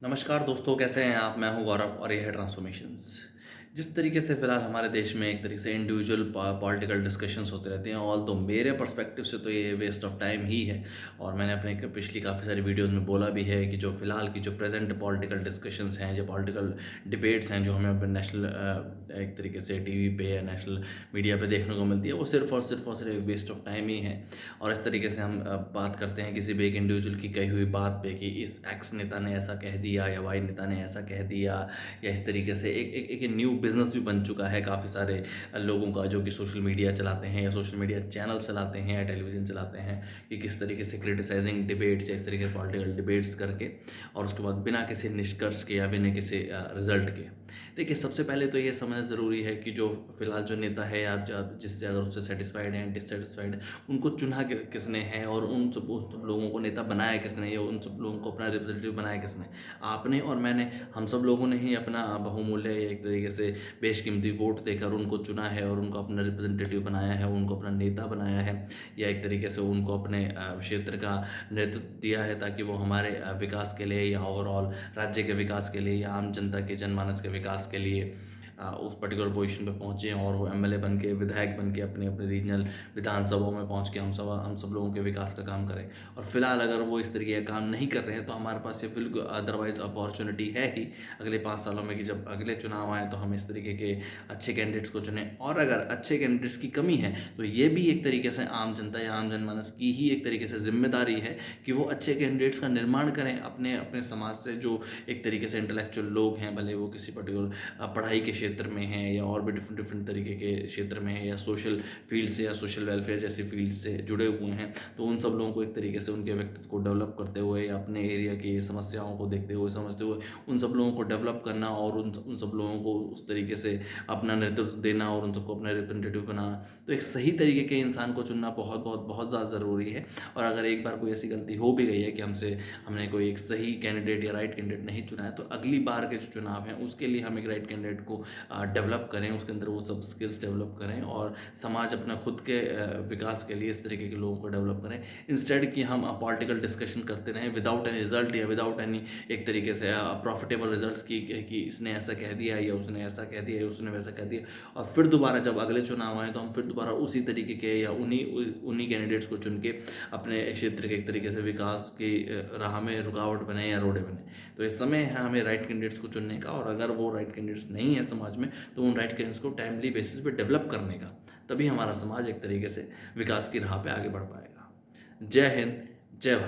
नमस्कार दोस्तों, कैसे हैं आप? मैं हूं गौरव और ये है ट्रांसफॉर्मेशंस। जिस तरीके से फ़िलहाल हमारे देश में एक तरीके से इंडिविजुअल पॉलिटिकल डिस्कशंस होते रहते हैं, ऑल तो मेरे पर्सपेक्टिव से तो ये वेस्ट ऑफ टाइम ही है। और मैंने अपने पिछली काफ़ी सारी वीडियोज़ में बोला भी है कि जो फ़िलहाल की जो प्रेजेंट पॉलिटिकल डिस्कशंस हैं, जो पॉलिटिकल डिबेट्स हैं, जो हमें अपने नेशनल एक तरीके से टीवी पे या नेशनल मीडिया पे देखने को मिलती है, वो सिर्फ एक वेस्ट ऑफ टाइम ही है। और इस तरीके से हम बात करते हैं किसी भी एक इंडिविजुअल की कही हुई बात पे कि इस एक्स नेता ने ऐसा कह दिया या वाई नेता ने ऐसा कह दिया, या इस तरीके से एक न्यू बिज़नेस भी बन चुका है काफ़ी सारे लोगों का, जो कि सोशल मीडिया चलाते हैं या सोशल मीडिया चैनल चलाते हैं या टेलीविज़न चलाते हैं, कि किस तरीके से क्रिटिसाइजिंग डिबेट्स या इस तरीके के पॉलिटिकल डिबेट्स करके और उसके बाद बिना किसी निष्कर्ष के या बिना किसी रिजल्ट के। देखिए, सबसे पहले तो ये समझना ज़रूरी है कि जो फ़िलहाल जो नेता है, आप जिससे अगर उससे सेटिस्फाइड हैं, डिससेटिस्फाइड हैं, उनको चुना किसने है और उन सब लोगों को नेता बनाया किसने, या उन सब लोगों को अपना रिप्रेजेंटेटिव बनाया किसने? आपने और मैंने, हम सब लोगों ने ही अपना बहुमूल्य या एक तरीके से बेशकीमती वोट देकर उनको चुना है और उनको अपना रिप्रेजेंटेटिव बनाया है, उनको अपना नेता बनाया है, या एक तरीके से उनको अपने क्षेत्र का नेतृत्व दिया है, ताकि वो हमारे विकास के लिए या ओवरऑल राज्य के विकास के लिए या आम जनता के जनमानस के विकास के लिए उस पर्टिकुलर पोजीशन पे पहुँचे और वो एमएलए बन के, विधायक बन के अपने अपने रीजनल विधानसभाओं में पहुँच के हम सब लोगों के विकास का काम करें। और फिलहाल अगर वो इस तरीके का काम नहीं कर रहे हैं, तो हमारे पास ये बिल्कुल अदरवाइज़ अपॉर्चुनिटी है ही अगले 5 सालों में, कि जब अगले चुनाव आएँ तो हम इस तरीके के अच्छे कैंडिडेट्स को चुनें। और अगर अच्छे कैंडिडेट्स की कमी है, तो ये भी एक तरीके से आम जनता या आम जनमानस की ही एक तरीके से ज़िम्मेदारी है कि वो अच्छे कैंडिडेट्स का निर्माण करें अपने अपने समाज से, जो एक तरीके से इंटेलेक्चुअल लोग हैं, भले वो किसी पर्टिकुलर पढ़ाई के क्षेत्र में हैं या और भी डिफरेंट डिफरेंट तरीके के क्षेत्र में हैं, या सोशल फील्ड से या सोशल वेलफेयर जैसी फील्ड से जुड़े हुए हैं, तो उन सब लोगों को एक तरीके से उनके व्यक्तित्व को डेवलप करते हुए या अपने एरिया की समस्याओं को देखते हुए, समझते हुए, उन सब लोगों को डेवलप करना और उन सब लोगों को उस तरीके से अपना नेतृत्व देना और उन सबको अपना रिप्रेजेंटेटिव बनाना। तो एक सही तरीके के इंसान को चुनना बहुत बहुत बहुत ज़्यादा ज़रूरी है। और अगर एक बार कोई ऐसी गलती हो भी गई है कि हमने कोई एक सही कैंडिडेट या राइट कैंडिडेट नहीं चुना है, तो अगली बार के जो चुनाव हैं उसके लिए हम एक राइट कैंडिडेट को डेवलप करें, उसके अंदर वो सब स्किल्स डेवलप करें और समाज अपना खुद के विकास के लिए इस तरीके के लोगों को डेवलप करें, इंस्टेड कि हम पॉलिटिकल डिस्कशन करते रहें विदाउट एनी रिजल्ट या विदाउट एनी एक तरीके से प्रॉफिटेबल रिजल्ट्स कि इसने ऐसा कह दिया या उसने ऐसा कह दिया या उसने वैसा कह दिया, और फिर दोबारा जब अगले चुनाव आए तो हम फिर दोबारा उसी तरीके के या उन्हीं उन्हीं कैंडिडेट्स को चुन के अपने क्षेत्र के एक तरीके से विकास की राह में रुकावट बने या रोड़े बने। तो इस समय है हमें राइट कैंडिडेट्स को चुनने का, और अगर वो राइट कैंडिडेट्स नहीं है समाज में, तो उन राइट कैंडिडेट्स को टाइमली बेसिस पे डेवलप करने का, तभी हमारा समाज एक तरीके से विकास की राह पे आगे बढ़ पाएगा। जय हिंद, जय भारत।